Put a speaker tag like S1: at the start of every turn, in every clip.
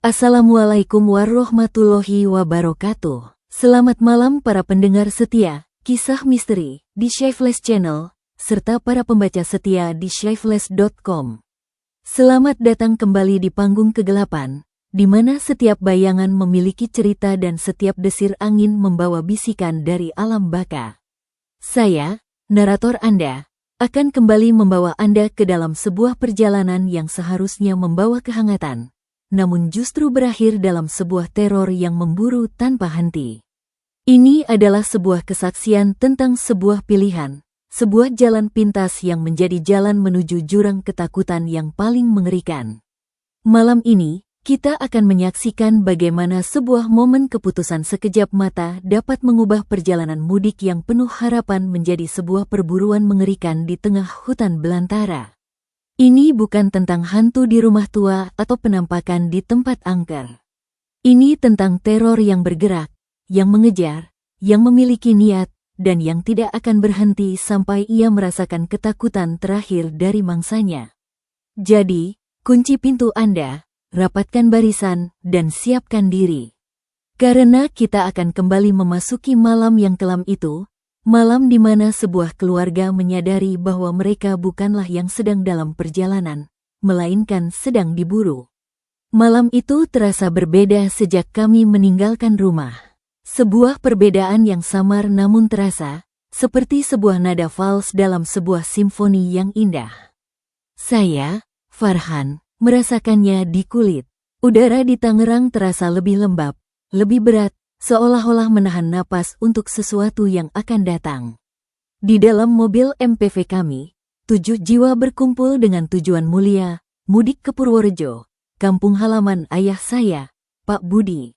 S1: Assalamualaikum warahmatullahi wabarakatuh. Selamat malam para pendengar setia, kisah misteri di Shyflash Channel, serta para pembaca setia di shyflash.com. Selamat datang kembali di panggung kegelapan, di mana setiap bayangan memiliki cerita dan setiap desir angin membawa bisikan dari alam baka. Saya, narator Anda, akan kembali membawa Anda ke dalam sebuah perjalanan yang seharusnya membawa kehangatan, namun justru berakhir dalam sebuah teror yang memburu tanpa henti. Ini adalah sebuah kesaksian tentang sebuah pilihan, sebuah jalan pintas yang menjadi jalan menuju jurang ketakutan yang paling mengerikan. Malam ini, kita akan menyaksikan bagaimana sebuah momen keputusan sekejap mata dapat mengubah perjalanan mudik yang penuh harapan menjadi sebuah perburuan mengerikan di tengah hutan belantara. Ini bukan tentang hantu di rumah tua atau penampakan di tempat angker. Ini tentang teror yang bergerak, yang mengejar, yang memiliki niat, dan yang tidak akan berhenti sampai ia merasakan ketakutan terakhir dari mangsanya. Jadi, kunci pintu Anda, rapatkan barisan, dan siapkan diri. Karena kita akan kembali memasuki malam yang kelam itu, malam di mana sebuah keluarga menyadari bahwa mereka bukanlah yang sedang dalam perjalanan, melainkan sedang diburu. Malam itu terasa berbeda sejak kami meninggalkan rumah. Sebuah perbedaan yang samar namun terasa, seperti sebuah nada vals dalam sebuah simfoni yang indah. Saya, Farhan, merasakannya di kulit. Udara di Tangerang terasa lebih lembab, lebih berat, seolah-olah menahan napas untuk sesuatu yang akan datang. Di dalam mobil MPV kami, 7 jiwa berkumpul dengan tujuan mulia, mudik ke Purworejo, kampung halaman ayah saya, Pak Budi.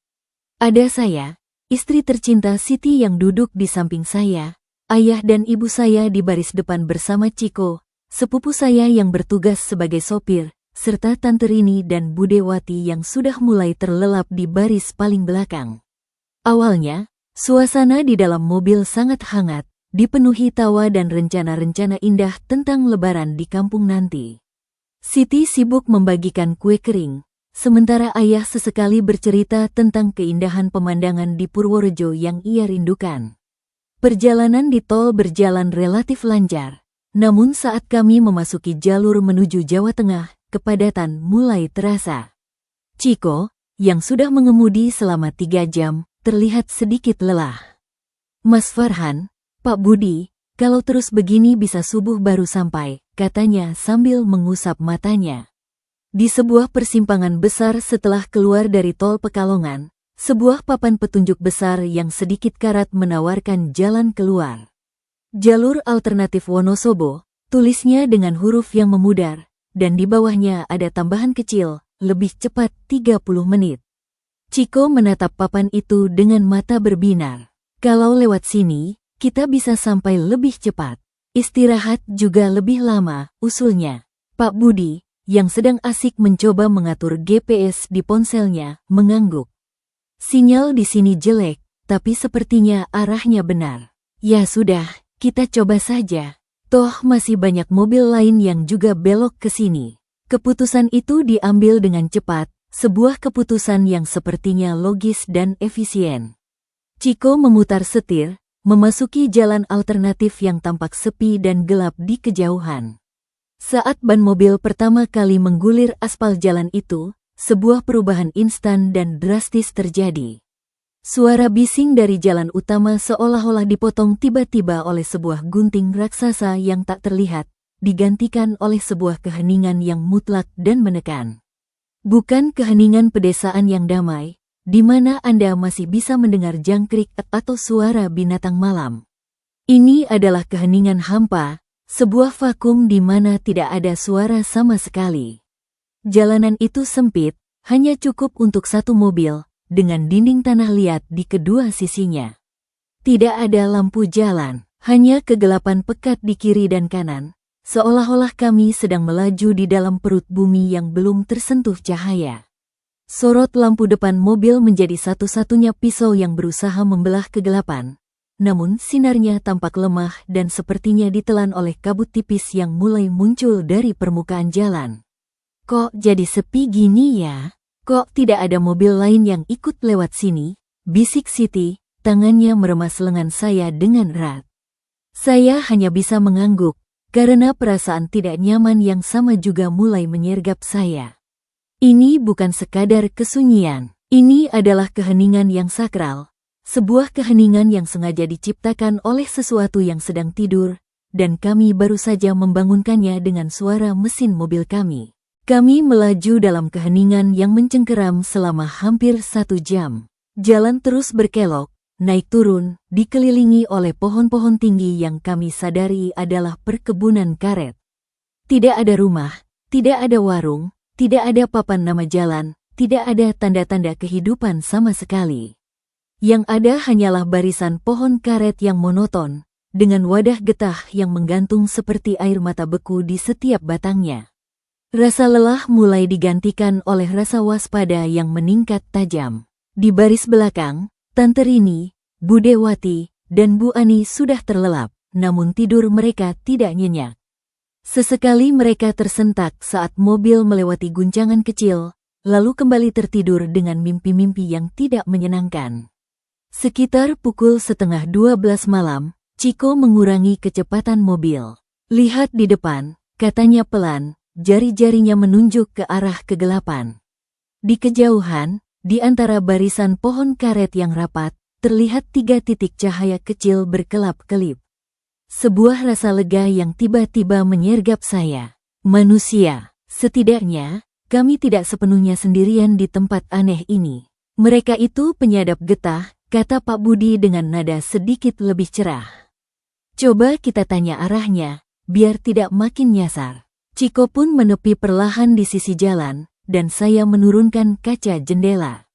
S1: Ada saya, istri tercinta Siti yang duduk di samping saya, ayah dan ibu saya di baris depan bersama Ciko, sepupu saya yang bertugas sebagai sopir, serta Tante Rini dan Budewati yang sudah mulai terlelap di baris paling belakang. Awalnya, suasana di dalam mobil sangat hangat, dipenuhi tawa dan rencana-rencana indah tentang lebaran di kampung nanti. Siti sibuk membagikan kue kering, sementara ayah sesekali bercerita tentang keindahan pemandangan di Purworejo yang ia rindukan. Perjalanan di tol berjalan relatif lancar, namun saat kami memasuki jalur menuju Jawa Tengah, kepadatan mulai terasa. Ciko, yang sudah mengemudi selama 3 jam, terlihat sedikit lelah. Mas Farhan, Pak Budi, kalau terus begini bisa subuh baru sampai, katanya sambil mengusap matanya. Di sebuah persimpangan besar setelah keluar dari tol Pekalongan, sebuah papan petunjuk besar yang sedikit karat menawarkan jalan keluar. Jalur alternatif Wonosobo, tulisnya dengan huruf yang memudar, dan di bawahnya ada tambahan kecil, lebih cepat 30 menit. Ciko menatap papan itu dengan mata berbinar. Kalau lewat sini, kita bisa sampai lebih cepat. Istirahat juga lebih lama, usulnya. Pak Budi, yang sedang asik mencoba mengatur GPS di ponselnya, mengangguk. Sinyal di sini jelek, tapi sepertinya arahnya benar. Ya sudah, kita coba saja. Toh masih banyak mobil lain yang juga belok ke sini. Keputusan itu diambil dengan cepat, sebuah keputusan yang sepertinya logis dan efisien. Ciko memutar setir, memasuki jalan alternatif yang tampak sepi dan gelap di kejauhan. Saat ban mobil pertama kali menggulir aspal jalan itu, sebuah perubahan instan dan drastis terjadi. Suara bising dari jalan utama seolah-olah dipotong tiba-tiba oleh sebuah gunting raksasa yang tak terlihat, digantikan oleh sebuah keheningan yang mutlak dan menekan. Bukan keheningan pedesaan yang damai, di mana Anda masih bisa mendengar jangkrik atau suara binatang malam. Ini adalah keheningan hampa, sebuah vakum di mana tidak ada suara sama sekali. Jalanan itu sempit, hanya cukup untuk satu mobil, dengan dinding tanah liat di kedua sisinya. Tidak ada lampu jalan, hanya kegelapan pekat di kiri dan kanan, seolah-olah kami sedang melaju di dalam perut bumi yang belum tersentuh cahaya. Sorot lampu depan mobil menjadi satu-satunya pisau yang berusaha membelah kegelapan, namun sinarnya tampak lemah dan sepertinya ditelan oleh kabut tipis yang mulai muncul dari permukaan jalan. Kok jadi sepi gini ya? Kok tidak ada mobil lain yang ikut lewat sini? Bisik Siti, tangannya meremas lengan saya dengan erat. Saya hanya bisa mengangguk, karena perasaan tidak nyaman yang sama juga mulai menyergap saya. Ini bukan sekadar kesunyian, ini adalah keheningan yang sakral, sebuah keheningan yang sengaja diciptakan oleh sesuatu yang sedang tidur, dan kami baru saja membangunkannya dengan suara mesin mobil kami. Kami melaju dalam keheningan yang mencengkeram selama hampir 1 jam. Jalan terus berkelok, naik turun, dikelilingi oleh pohon-pohon tinggi yang kami sadari adalah perkebunan karet. Tidak ada rumah, tidak ada warung, tidak ada papan nama jalan, tidak ada tanda-tanda kehidupan sama sekali. Yang ada hanyalah barisan pohon karet yang monoton, dengan wadah getah yang menggantung seperti air mata beku di setiap batangnya. Rasa lelah mulai digantikan oleh rasa waspada yang meningkat tajam. Di baris belakang, Tante Rini, Bu Dewati, dan Bu Ani sudah terlelap, namun tidur mereka tidak nyenyak. Sesekali mereka tersentak saat mobil melewati guncangan kecil, lalu kembali tertidur dengan mimpi-mimpi yang tidak menyenangkan. Sekitar pukul 11:30 malam, Ciko mengurangi kecepatan mobil. Lihat di depan, katanya pelan. Jari-jarinya menunjuk ke arah kegelapan. Di kejauhan, di antara barisan pohon karet yang rapat, terlihat 3 titik cahaya kecil berkelap-kelip. Sebuah rasa lega yang tiba-tiba menyergap saya. Manusia, setidaknya, kami tidak sepenuhnya sendirian di tempat aneh ini. Mereka itu penyadap getah, kata Pak Budi dengan nada sedikit lebih cerah. Coba kita tanya arahnya, biar tidak makin nyasar. Ciko pun menepi perlahan di sisi jalan, dan saya menurunkan kaca jendela.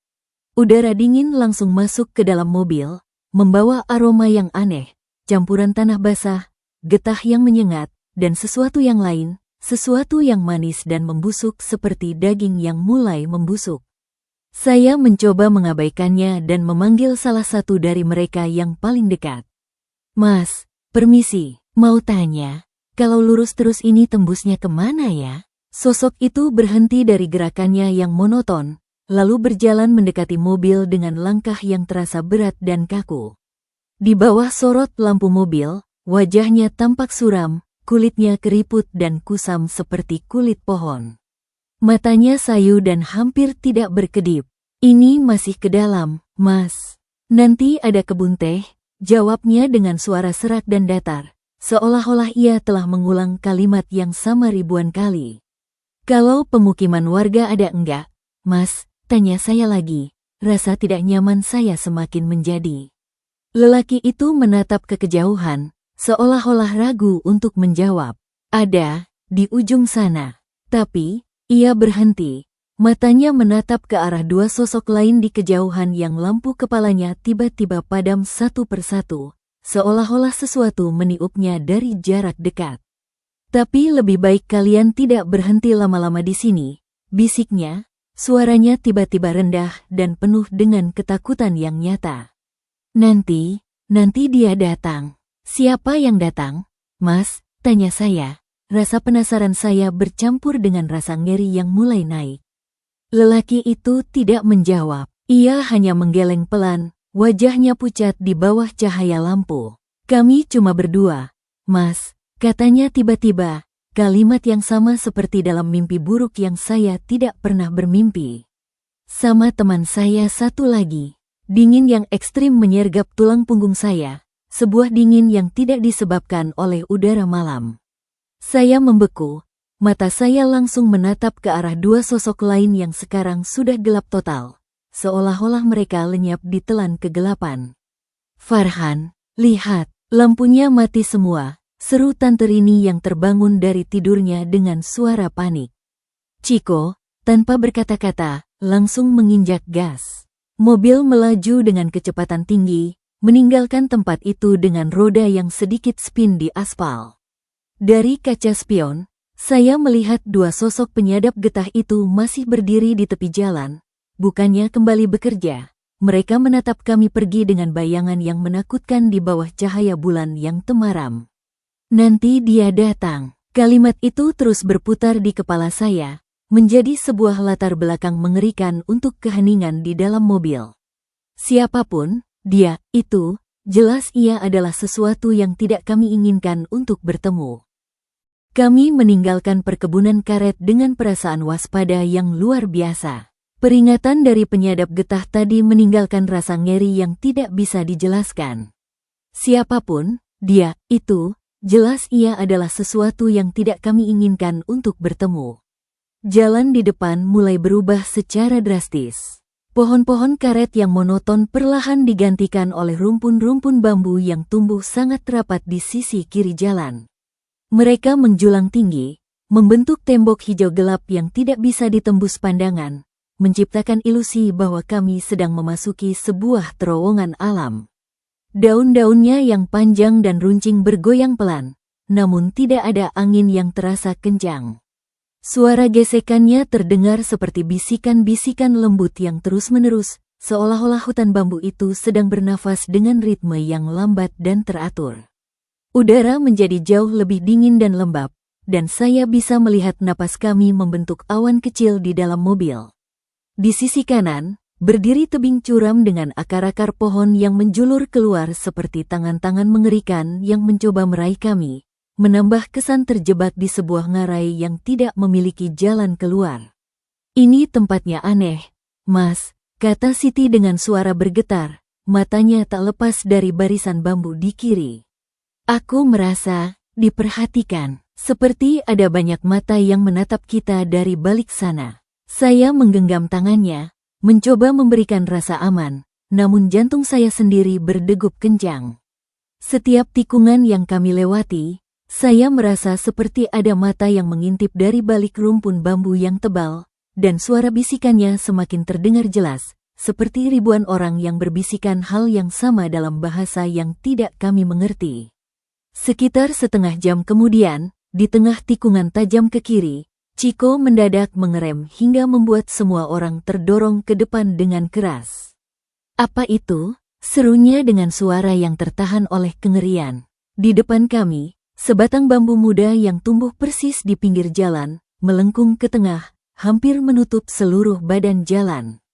S1: Udara dingin langsung masuk ke dalam mobil, membawa aroma yang aneh, campuran tanah basah, getah yang menyengat, dan sesuatu yang lain, sesuatu yang manis dan membusuk seperti daging yang mulai membusuk. Saya mencoba mengabaikannya dan memanggil salah satu dari mereka yang paling dekat. Mas, permisi, mau tanya. Kalau lurus terus ini tembusnya kemana ya? Sosok itu berhenti dari gerakannya yang monoton, lalu berjalan mendekati mobil dengan langkah yang terasa berat dan kaku. Di bawah sorot lampu mobil, wajahnya tampak suram, kulitnya keriput dan kusam seperti kulit pohon. Matanya sayu dan hampir tidak berkedip. Ini masih ke dalam, Mas. Nanti ada kebun teh, jawabnya dengan suara serak dan datar. Seolah-olah ia telah mengulang kalimat yang sama ribuan kali. Kalau pemukiman warga ada enggak, Mas, tanya saya lagi. Rasa tidak nyaman saya semakin menjadi. Lelaki itu menatap ke kejauhan, seolah-olah ragu untuk menjawab. Ada, di ujung sana. Tapi, ia berhenti. Matanya menatap ke arah 2 sosok lain di kejauhan yang lampu kepalanya tiba-tiba padam satu persatu. Seolah-olah sesuatu meniupnya dari jarak dekat. Tapi lebih baik kalian tidak berhenti lama-lama di sini, bisiknya, suaranya tiba-tiba rendah dan penuh dengan ketakutan yang nyata. Nanti dia datang. Siapa yang datang? Mas, tanya saya. Rasa penasaran saya bercampur dengan rasa ngeri yang mulai naik. Lelaki itu tidak menjawab, ia hanya menggeleng pelan. Wajahnya pucat di bawah cahaya lampu. Kami cuma berdua, Mas, katanya tiba-tiba, kalimat yang sama seperti dalam mimpi buruk yang saya tidak pernah bermimpi. Sama teman saya satu lagi. Dingin yang ekstrim menyergap tulang punggung saya, sebuah dingin yang tidak disebabkan oleh udara malam. Saya membeku, mata saya langsung menatap ke arah 2 sosok lain yang sekarang sudah gelap total. Seolah-olah mereka lenyap di telan kegelapan. Farhan, lihat, lampunya mati semua, seru Tante Rini yang terbangun dari tidurnya dengan suara panik. Ciko, tanpa berkata-kata, langsung menginjak gas. Mobil melaju dengan kecepatan tinggi, meninggalkan tempat itu dengan roda yang sedikit spin di aspal. Dari kaca spion, saya melihat 2 sosok penyadap getah itu masih berdiri di tepi jalan. Bukannya kembali bekerja, mereka menatap kami pergi dengan bayangan yang menakutkan di bawah cahaya bulan yang temaram. Nanti dia datang. Kalimat itu terus berputar di kepala saya, menjadi sebuah latar belakang mengerikan untuk keheningan di dalam mobil. Siapapun dia itu, jelas ia adalah sesuatu yang tidak kami inginkan untuk bertemu. Kami meninggalkan perkebunan karet dengan perasaan waspada yang luar biasa. Peringatan dari penyadap getah tadi meninggalkan rasa ngeri yang tidak bisa dijelaskan. Siapapun dia itu, jelas ia adalah sesuatu yang tidak kami inginkan untuk bertemu. Jalan di depan mulai berubah secara drastis. Pohon-pohon karet yang monoton perlahan digantikan oleh rumpun-rumpun bambu yang tumbuh sangat rapat di sisi kiri jalan. Mereka menjulang tinggi, membentuk tembok hijau gelap yang tidak bisa ditembus pandangan, menciptakan ilusi bahwa kami sedang memasuki sebuah terowongan alam. Daun-daunnya yang panjang dan runcing bergoyang pelan, namun tidak ada angin yang terasa kencang. Suara gesekannya terdengar seperti bisikan-bisikan lembut yang terus-menerus, seolah-olah hutan bambu itu sedang bernafas dengan ritme yang lambat dan teratur. Udara menjadi jauh lebih dingin dan lembab, dan saya bisa melihat napas kami membentuk awan kecil di dalam mobil. Di sisi kanan, berdiri tebing curam dengan akar-akar pohon yang menjulur keluar seperti tangan-tangan mengerikan yang mencoba meraih kami, menambah kesan terjebak di sebuah ngarai yang tidak memiliki jalan keluar. Ini tempatnya aneh, Mas, kata Siti dengan suara bergetar, matanya tak lepas dari barisan bambu di kiri. Aku merasa diperhatikan, seperti ada banyak mata yang menatap kita dari balik sana. Saya menggenggam tangannya, mencoba memberikan rasa aman, namun jantung saya sendiri berdegup kencang. Setiap tikungan yang kami lewati, saya merasa seperti ada mata yang mengintip dari balik rumpun bambu yang tebal, dan suara bisikannya semakin terdengar jelas, seperti ribuan orang yang berbisikan hal yang sama dalam bahasa yang tidak kami mengerti. Sekitar setengah jam kemudian, di tengah tikungan tajam ke kiri, Chico mendadak mengerem hingga membuat semua orang terdorong ke depan dengan keras. "Apa itu?" serunya dengan suara yang tertahan oleh kengerian. Di depan kami, sebatang bambu muda yang tumbuh persis di pinggir jalan, melengkung ke tengah, hampir menutup seluruh badan jalan.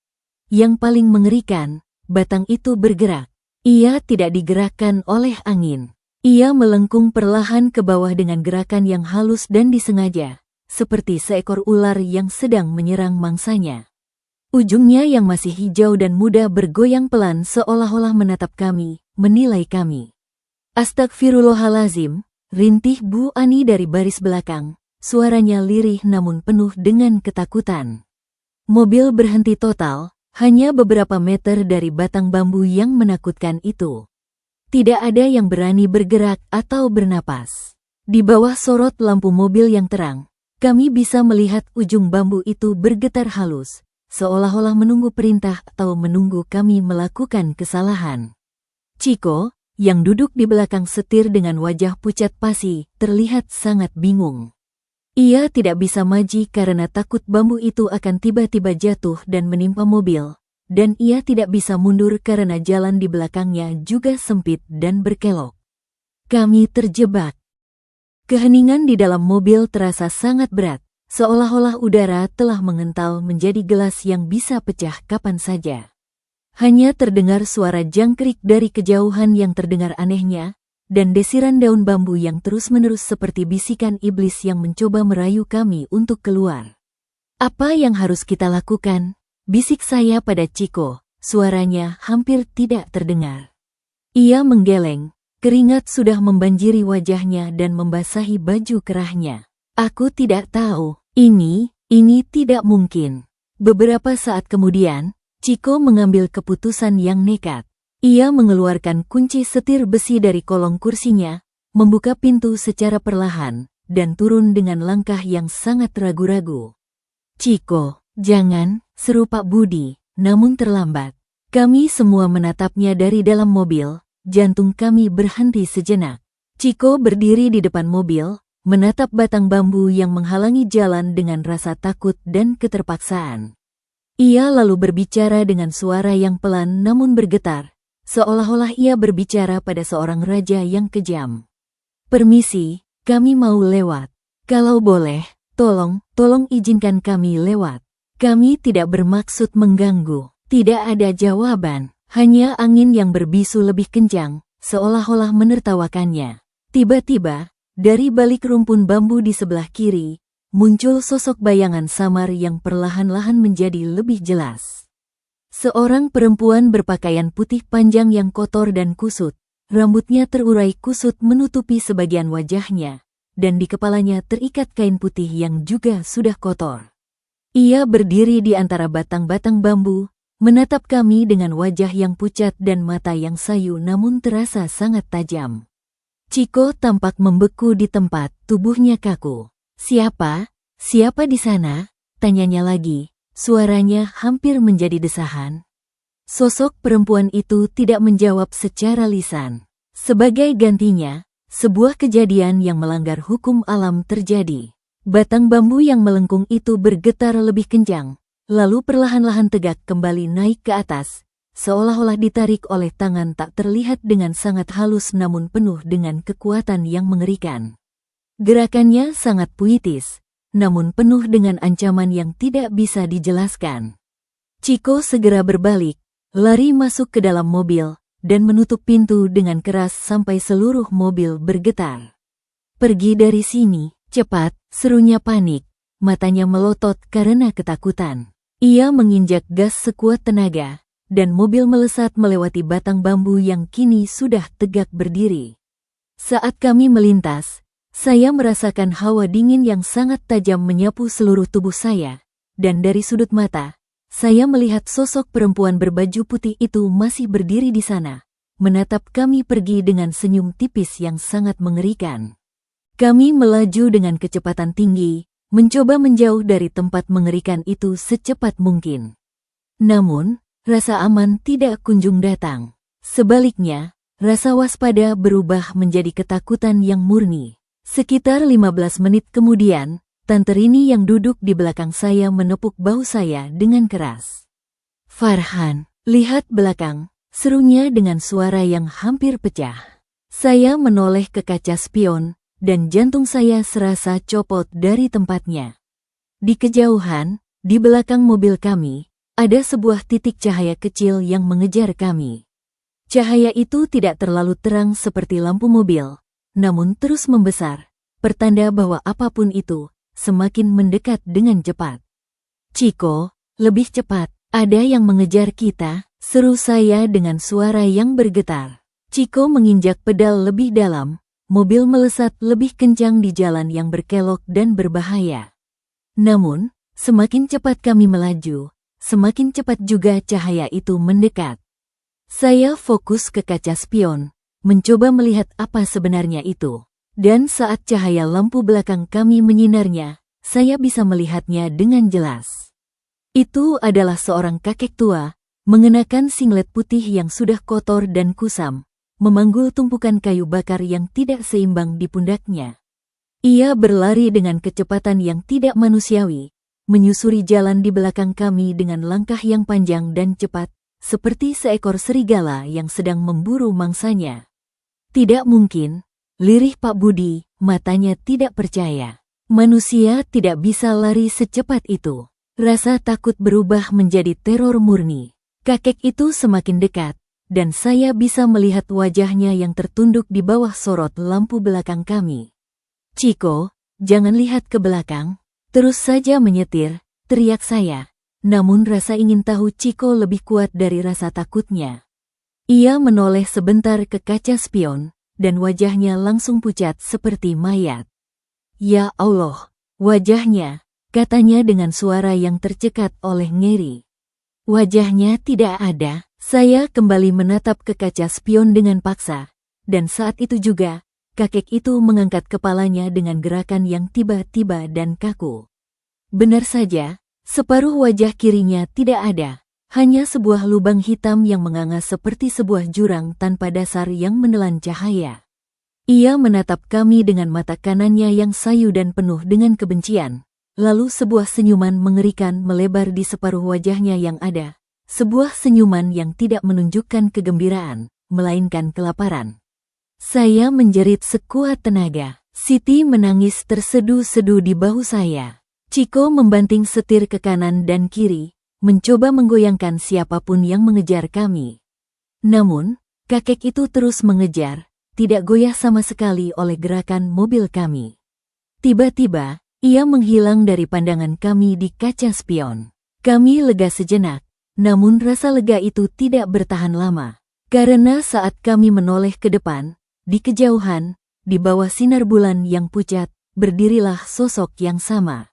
S1: Yang paling mengerikan, batang itu bergerak. Ia tidak digerakkan oleh angin. Ia melengkung perlahan ke bawah dengan gerakan yang halus dan disengaja, seperti seekor ular yang sedang menyerang mangsanya. Ujungnya yang masih hijau dan muda bergoyang pelan seolah-olah menatap kami, menilai kami. "Astagfirullahalazim," rintih Bu Ani dari baris belakang, suaranya lirih namun penuh dengan ketakutan. Mobil berhenti total, hanya beberapa meter dari batang bambu yang menakutkan itu. Tidak ada yang berani bergerak atau bernapas. Di bawah sorot lampu mobil yang terang, kami bisa melihat ujung bambu itu bergetar halus, seolah-olah menunggu perintah atau menunggu kami melakukan kesalahan. Chico, yang duduk di belakang setir dengan wajah pucat pasi, terlihat sangat bingung. Ia tidak bisa maju karena takut bambu itu akan tiba-tiba jatuh dan menimpa mobil, dan ia tidak bisa mundur karena jalan di belakangnya juga sempit dan berkelok. Kami terjebak. Keheningan di dalam mobil terasa sangat berat, seolah-olah udara telah mengental menjadi gelas yang bisa pecah kapan saja. Hanya terdengar suara jangkrik dari kejauhan yang terdengar anehnya, dan desiran daun bambu yang terus-menerus seperti bisikan iblis yang mencoba merayu kami untuk keluar. "Apa yang harus kita lakukan?" bisik saya pada Chico, suaranya hampir tidak terdengar. Ia menggeleng, keringat sudah membanjiri wajahnya dan membasahi baju kerahnya. "Aku tidak tahu, ini tidak mungkin." Beberapa saat kemudian, Chico mengambil keputusan yang nekat. Ia mengeluarkan kunci setir besi dari kolong kursinya, membuka pintu secara perlahan, dan turun dengan langkah yang sangat ragu-ragu. "Chico, jangan," seru Pak Budi, namun terlambat. Kami semua menatapnya dari dalam mobil, jantung kami berhenti sejenak. Chico berdiri di depan mobil, menatap batang bambu yang menghalangi jalan dengan rasa takut dan keterpaksaan. Ia lalu berbicara dengan suara yang pelan namun bergetar, seolah-olah ia berbicara pada seorang raja yang kejam. "Permisi, kami mau lewat. Kalau boleh, Tolong izinkan kami lewat. Kami tidak bermaksud mengganggu. Tidak ada jawaban, hanya angin yang berbisu lebih kencang, seolah-olah menertawakannya. Tiba-tiba, dari balik rumpun bambu di sebelah kiri, muncul sosok bayangan samar yang perlahan-lahan menjadi lebih jelas. Seorang perempuan berpakaian putih panjang yang kotor dan kusut, rambutnya terurai kusut menutupi sebagian wajahnya, dan di kepalanya terikat kain putih yang juga sudah kotor. Ia berdiri di antara batang-batang bambu, menatap kami dengan wajah yang pucat dan mata yang sayu namun terasa sangat tajam. Chiko tampak membeku di tempat, tubuhnya kaku. Siapa? Siapa di sana? Tanyanya lagi. Suaranya hampir menjadi desahan. Sosok perempuan itu tidak menjawab secara lisan. Sebagai gantinya, sebuah kejadian yang melanggar hukum alam terjadi. Batang bambu yang melengkung itu bergetar lebih kencang, lalu perlahan-lahan tegak kembali naik ke atas, seolah-olah ditarik oleh tangan tak terlihat dengan sangat halus namun penuh dengan kekuatan yang mengerikan. Gerakannya sangat puitis, namun penuh dengan ancaman yang tidak bisa dijelaskan. Chiko segera berbalik, lari masuk ke dalam mobil, dan menutup pintu dengan keras sampai seluruh mobil bergetar. Pergi dari sini, cepat, serunya panik, matanya melotot karena ketakutan. Ia menginjak gas sekuat tenaga, dan mobil melesat melewati batang bambu yang kini sudah tegak berdiri. Saat kami melintas, saya merasakan hawa dingin yang sangat tajam menyapu seluruh tubuh saya, dan dari sudut mata, saya melihat sosok perempuan berbaju putih itu masih berdiri di sana, menatap kami pergi dengan senyum tipis yang sangat mengerikan. Kami melaju dengan kecepatan tinggi, mencoba menjauh dari tempat mengerikan itu secepat mungkin. Namun, rasa aman tidak kunjung datang. Sebaliknya, rasa waspada berubah menjadi ketakutan yang murni. Sekitar 15 menit kemudian, Tante Rini yang duduk di belakang saya menepuk bahu saya dengan keras. "Farhan, lihat belakang," serunya dengan suara yang hampir pecah. Saya menoleh ke kaca spion, dan jantung saya serasa copot dari tempatnya. Di kejauhan, di belakang mobil kami, ada sebuah titik cahaya kecil yang mengejar kami. Cahaya itu tidak terlalu terang seperti lampu mobil, namun terus membesar, pertanda bahwa apapun itu semakin mendekat dengan cepat. "Chiko, lebih cepat, ada yang mengejar kita," seru saya dengan suara yang bergetar. Chiko menginjak pedal lebih dalam, mobil melesat lebih kencang di jalan yang berkelok dan berbahaya. Namun, semakin cepat kami melaju, semakin cepat juga cahaya itu mendekat. Saya fokus ke kaca spion, mencoba melihat apa sebenarnya itu. Dan saat cahaya lampu belakang kami menyinarnya, saya bisa melihatnya dengan jelas. Itu adalah seorang kakek tua, mengenakan singlet putih yang sudah kotor dan kusam, memanggul tumpukan kayu bakar yang tidak seimbang di pundaknya. Ia berlari dengan kecepatan yang tidak manusiawi, menyusuri jalan di belakang kami dengan langkah yang panjang dan cepat, seperti seekor serigala yang sedang memburu mangsanya. "Tidak mungkin," lirih Pak Budi, matanya tidak percaya. Manusia tidak bisa lari secepat itu. Rasa takut berubah menjadi teror murni. Kakek itu semakin dekat, dan saya bisa melihat wajahnya yang tertunduk di bawah sorot lampu belakang kami. "Chiko, jangan lihat ke belakang, terus saja menyetir," teriak saya. Namun rasa ingin tahu Chiko lebih kuat dari rasa takutnya. Ia menoleh sebentar ke kaca spion, dan wajahnya langsung pucat seperti mayat. "Ya Allah, wajahnya," katanya dengan suara yang tercekat oleh ngeri. Wajahnya tidak ada. Saya kembali menatap ke kaca spion dengan paksa, dan saat itu juga, kakek itu mengangkat kepalanya dengan gerakan yang tiba-tiba dan kaku. Benar saja, separuh wajah kirinya tidak ada, hanya sebuah lubang hitam yang menganga seperti sebuah jurang tanpa dasar yang menelan cahaya. Ia menatap kami dengan mata kanannya yang sayu dan penuh dengan kebencian, lalu sebuah senyuman mengerikan melebar di separuh wajahnya yang ada, sebuah senyuman yang tidak menunjukkan kegembiraan, melainkan kelaparan. Saya menjerit sekuat tenaga. Siti menangis terseduh-seduh di bahu saya. Chiko membanting setir ke kanan dan kiri, mencoba menggoyangkan siapapun yang mengejar kami. Namun, kakek itu terus mengejar, tidak goyah sama sekali oleh gerakan mobil kami. Tiba-tiba, ia menghilang dari pandangan kami di kaca spion. Kami lega sejenak, namun rasa lega itu tidak bertahan lama. Karena saat kami menoleh ke depan, di kejauhan, di bawah sinar bulan yang pucat, berdirilah sosok yang sama.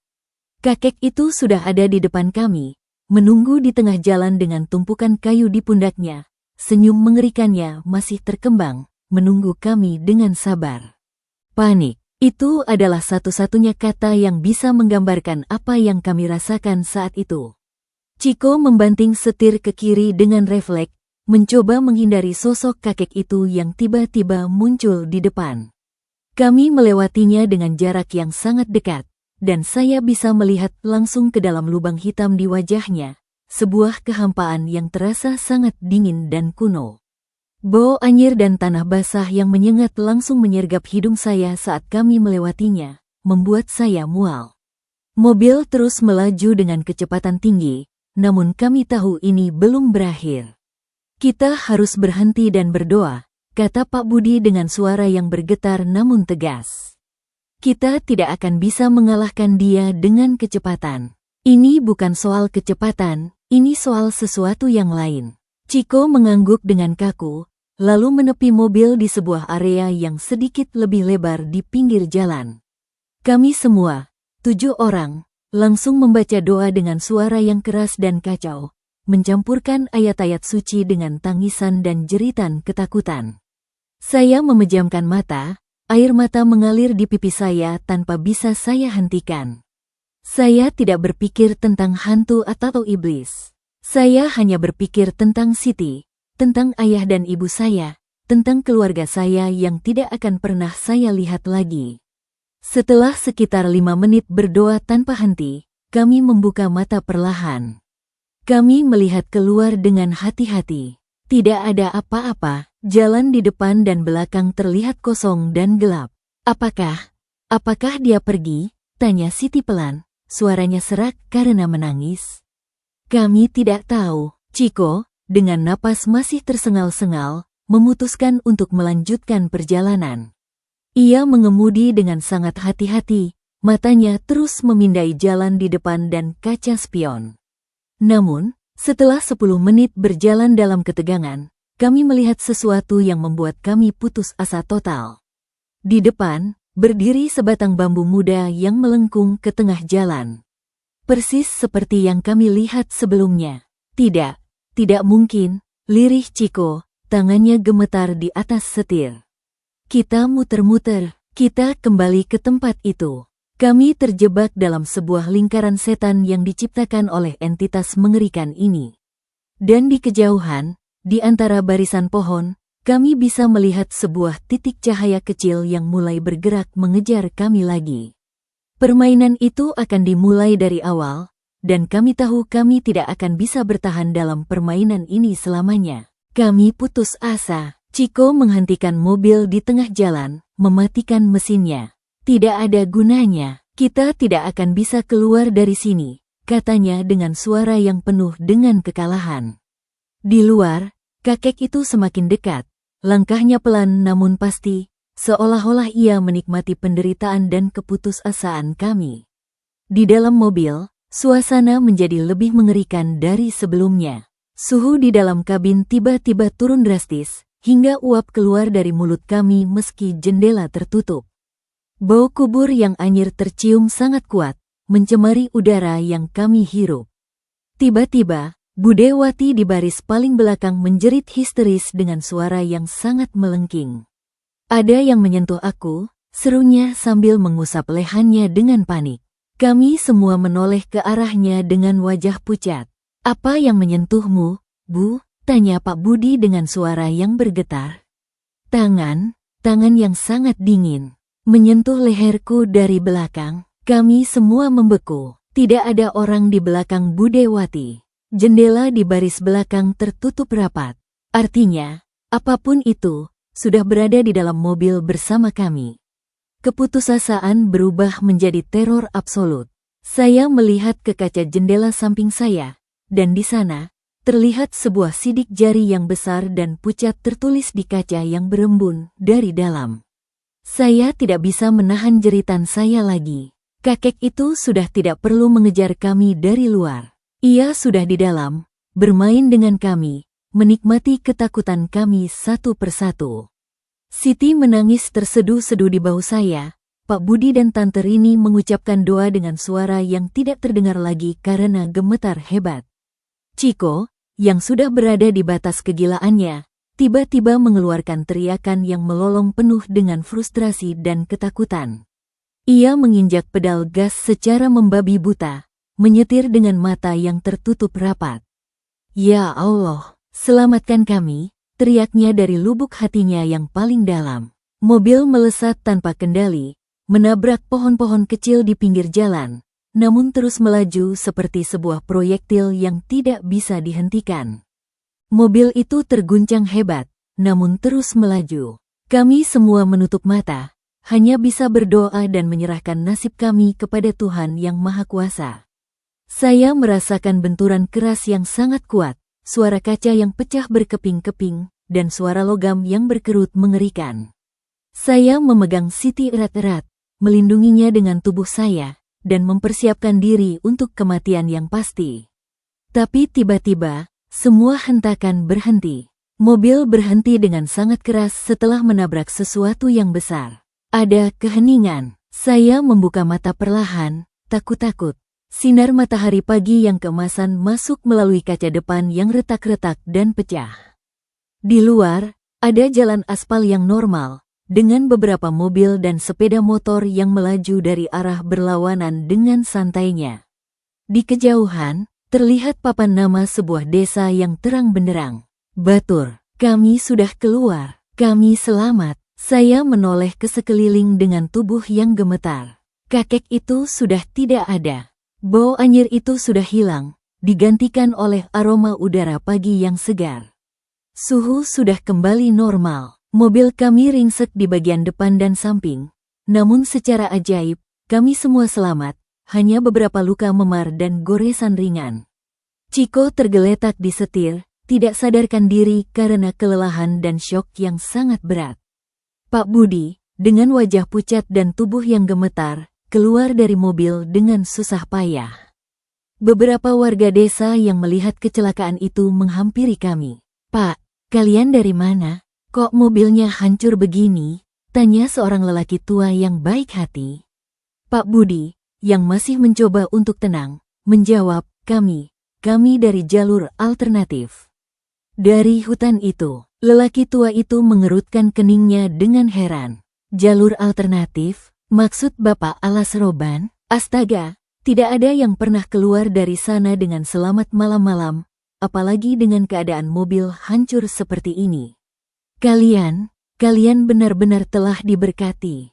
S1: Kakek itu sudah ada di depan kami, menunggu di tengah jalan dengan tumpukan kayu di pundaknya. Senyum mengerikannya masih terkembang, menunggu kami dengan sabar. Panik, itu adalah satu-satunya kata yang bisa menggambarkan apa yang kami rasakan saat itu. Chiko membanting setir ke kiri dengan refleks, mencoba menghindari sosok kakek itu yang tiba-tiba muncul di depan. Kami melewatinya dengan jarak yang sangat dekat, dan saya bisa melihat langsung ke dalam lubang hitam di wajahnya, sebuah kehampaan yang terasa sangat dingin dan kuno. Bau anyir dan tanah basah yang menyengat langsung menyergap hidung saya saat kami melewatinya, membuat saya mual. Mobil terus melaju dengan kecepatan tinggi, namun kami tahu ini belum berakhir. Kita harus berhenti dan berdoa, kata Pak Budi dengan suara yang bergetar namun tegas. Kita tidak akan bisa mengalahkan dia dengan kecepatan. Ini bukan soal kecepatan, ini soal sesuatu yang lain. Chiko mengangguk dengan kaku, lalu menepi mobil di sebuah area yang sedikit lebih lebar di pinggir jalan. Kami semua, 7 orang, langsung membaca doa dengan suara yang keras dan kacau, mencampurkan ayat-ayat suci dengan tangisan dan jeritan ketakutan. Saya memejamkan mata. Air mata mengalir di pipi saya tanpa bisa saya hentikan. Saya tidak berpikir tentang hantu atau iblis. Saya hanya berpikir tentang Siti, tentang ayah dan ibu saya, tentang keluarga saya yang tidak akan pernah saya lihat lagi. Setelah sekitar 5 menit berdoa tanpa henti, kami membuka mata perlahan. Kami melihat keluar dengan hati-hati. Tidak ada apa-apa. Jalan di depan dan belakang terlihat kosong dan gelap. Apakah dia pergi? Tanya Siti pelan, suaranya serak karena menangis. Kami tidak tahu. Chiko, dengan napas masih tersengal-sengal, memutuskan untuk melanjutkan perjalanan. Ia mengemudi dengan sangat hati-hati, matanya terus memindai jalan di depan dan kaca spion. Namun, setelah 10 menit berjalan dalam ketegangan, kami melihat sesuatu yang membuat kami putus asa total. Di depan, berdiri sebatang bambu muda yang melengkung ke tengah jalan. Persis seperti yang kami lihat sebelumnya. Tidak mungkin, lirih Chiko, tangannya gemetar di atas setir. Kita muter-muter, kita kembali ke tempat itu. Kami terjebak dalam sebuah lingkaran setan yang diciptakan oleh entitas mengerikan ini. Dan di kejauhan, di antara barisan pohon, kami bisa melihat sebuah titik cahaya kecil yang mulai bergerak mengejar kami lagi. Permainan itu akan dimulai dari awal, dan kami tahu kami tidak akan bisa bertahan dalam permainan ini selamanya. Kami putus asa. Chiko menghentikan mobil di tengah jalan, mematikan mesinnya. Tidak ada gunanya, kita tidak akan bisa keluar dari sini, katanya dengan suara yang penuh dengan kekalahan. Di luar, kakek itu semakin dekat, langkahnya pelan namun pasti, seolah-olah ia menikmati penderitaan dan keputusasaan kami. Di dalam mobil, suasana menjadi lebih mengerikan dari sebelumnya. Suhu di dalam kabin tiba-tiba turun drastis, hingga uap keluar dari mulut kami meski jendela tertutup. Bau kubur yang anyir tercium sangat kuat, mencemari udara yang kami hirup. Tiba-tiba, Budewati di baris paling belakang menjerit histeris dengan suara yang sangat melengking. Ada yang menyentuh aku, serunya sambil mengusap lehernya dengan panik. Kami semua menoleh ke arahnya dengan wajah pucat. Apa yang menyentuhmu, Bu? Tanya Pak Budi dengan suara yang bergetar. Tangan yang sangat dingin, menyentuh leherku dari belakang. Kami semua membeku. Tidak ada orang di belakang Budewati. Jendela di baris belakang tertutup rapat. Artinya, apapun itu, sudah berada di dalam mobil bersama kami. Keputusasaan berubah menjadi teror absolut. Saya melihat ke kaca jendela samping saya, dan di sana, terlihat sebuah sidik jari yang besar dan pucat tertulis di kaca yang berembun dari dalam. Saya tidak bisa menahan jeritan saya lagi. Kakek itu sudah tidak perlu mengejar kami dari luar. Ia sudah di dalam, bermain dengan kami, menikmati ketakutan kami satu persatu. Siti menangis terseduh-seduh di bahu saya. Pak Budi dan Tante Rini mengucapkan doa dengan suara yang tidak terdengar lagi karena gemetar hebat. Ciko, yang sudah berada di batas kegilaannya, tiba-tiba mengeluarkan teriakan yang melolong penuh dengan frustrasi dan ketakutan. Ia menginjak pedal gas secara membabi buta, menyetir dengan mata yang tertutup rapat. "Ya Allah, selamatkan kami!" teriaknya dari lubuk hatinya yang paling dalam. Mobil melesat tanpa kendali, menabrak pohon-pohon kecil di pinggir jalan, namun terus melaju seperti sebuah proyektil yang tidak bisa dihentikan. Mobil itu terguncang hebat, namun terus melaju. Kami semua menutup mata, hanya bisa berdoa dan menyerahkan nasib kami kepada Tuhan Yang Maha Kuasa. Saya merasakan benturan keras yang sangat kuat, suara kaca yang pecah berkeping-keping, dan suara logam yang berkerut mengerikan. Saya memegang Siti erat-erat, melindunginya dengan tubuh saya, dan mempersiapkan diri untuk kematian yang pasti. Tapi tiba-tiba, semua hentakan berhenti. Mobil berhenti dengan sangat keras setelah menabrak sesuatu yang besar. Ada keheningan. Saya membuka mata perlahan, takut-takut. Sinar matahari pagi yang keemasan masuk melalui kaca depan yang retak-retak dan pecah. Di luar, ada jalan aspal yang normal, dengan beberapa mobil dan sepeda motor yang melaju dari arah berlawanan dengan santainya. Di kejauhan, terlihat papan nama sebuah desa yang terang benderang. "Batur, kami sudah keluar, kami selamat." Saya menoleh ke sekeliling dengan tubuh yang gemetar. Kakek itu sudah tidak ada. Bau anyir itu sudah hilang, digantikan oleh aroma udara pagi yang segar. Suhu sudah kembali normal. Mobil kami ringsek di bagian depan dan samping, namun secara ajaib, kami semua selamat, hanya beberapa luka memar dan goresan ringan. Ciko tergeletak di setir, tidak sadarkan diri karena kelelahan dan syok yang sangat berat. Pak Budi, dengan wajah pucat dan tubuh yang gemetar, keluar dari mobil dengan susah payah. Beberapa warga desa yang melihat kecelakaan itu menghampiri kami. "Pak, kalian dari mana? Kok mobilnya hancur begini?" tanya seorang lelaki tua yang baik hati. Pak Budi, yang masih mencoba untuk tenang, menjawab, Kami dari jalur alternatif." Dari hutan itu, lelaki tua itu mengerutkan keningnya dengan heran. "Jalur alternatif? Maksud Bapak Alas Roban? Astaga, tidak ada yang pernah keluar dari sana dengan selamat malam-malam, apalagi dengan keadaan mobil hancur seperti ini. Kalian benar-benar telah diberkati.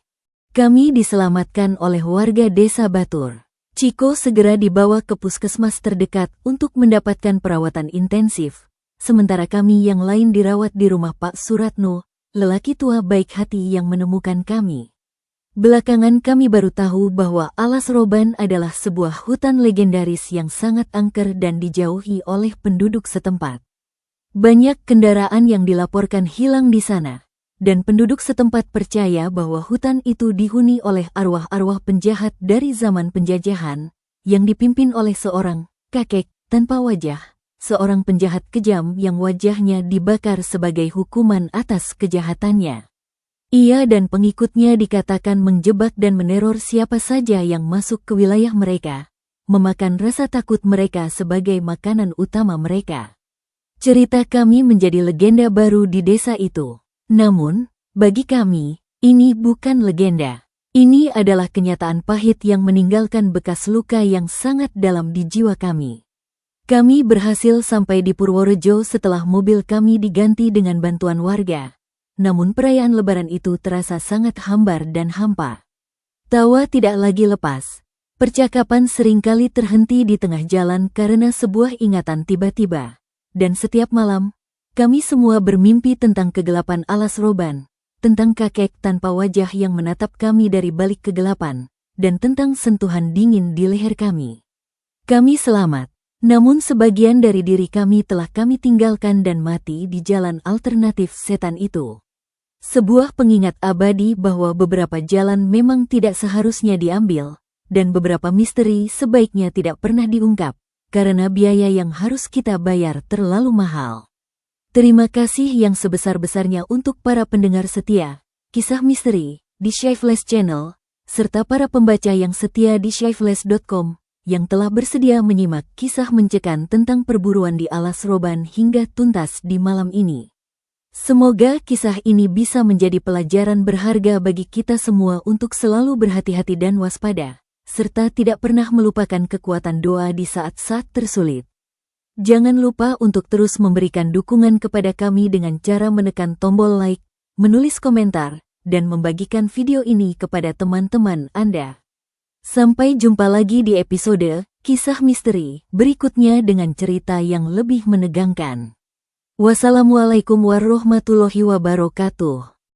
S1: Kami diselamatkan oleh warga desa Batur." Ciko segera dibawa ke puskesmas terdekat untuk mendapatkan perawatan intensif, sementara kami yang lain dirawat di rumah Pak Suratno, lelaki tua baik hati yang menemukan kami. Belakangan kami baru tahu bahwa Alas Roban adalah sebuah hutan legendaris yang sangat angker dan dijauhi oleh penduduk setempat. Banyak kendaraan yang dilaporkan hilang di sana, dan penduduk setempat percaya bahwa hutan itu dihuni oleh arwah-arwah penjahat dari zaman penjajahan, yang dipimpin oleh seorang kakek tanpa wajah, seorang penjahat kejam yang wajahnya dibakar sebagai hukuman atas kejahatannya. Ia dan pengikutnya dikatakan menjebak dan meneror siapa saja yang masuk ke wilayah mereka, memakan rasa takut mereka sebagai makanan utama mereka. Cerita kami menjadi legenda baru di desa itu. Namun, bagi kami, ini bukan legenda. Ini adalah kenyataan pahit yang meninggalkan bekas luka yang sangat dalam di jiwa kami. Kami berhasil sampai di Purworejo setelah mobil kami diganti dengan bantuan warga. Namun perayaan Lebaran itu terasa sangat hambar dan hampa. Tawa tidak lagi lepas. Percakapan seringkali terhenti di tengah jalan karena sebuah ingatan tiba-tiba. Dan setiap malam, kami semua bermimpi tentang kegelapan Alas Roban, tentang kakek tanpa wajah yang menatap kami dari balik kegelapan, dan tentang sentuhan dingin di leher kami. Kami selamat, namun sebagian dari diri kami telah kami tinggalkan dan mati di jalan alternatif setan itu. Sebuah pengingat abadi bahwa beberapa jalan memang tidak seharusnya diambil, dan beberapa misteri sebaiknya tidak pernah diungkap, karena biaya yang harus kita bayar terlalu mahal. Terima kasih yang sebesar-besarnya untuk para pendengar setia Kisah Misteri di Shyflash Channel, serta para pembaca yang setia di shyflash.com yang telah bersedia menyimak kisah mencekam tentang perburuan di alas roban hingga tuntas di malam ini. Semoga kisah ini bisa menjadi pelajaran berharga bagi kita semua untuk selalu berhati-hati dan waspada, serta tidak pernah melupakan kekuatan doa di saat-saat tersulit. Jangan lupa untuk terus memberikan dukungan kepada kami dengan cara menekan tombol like, menulis komentar, dan membagikan video ini kepada teman-teman Anda. Sampai jumpa lagi di episode Kisah Misteri berikutnya dengan cerita yang lebih menegangkan. Wassalamualaikum warahmatullahi wabarakatuh.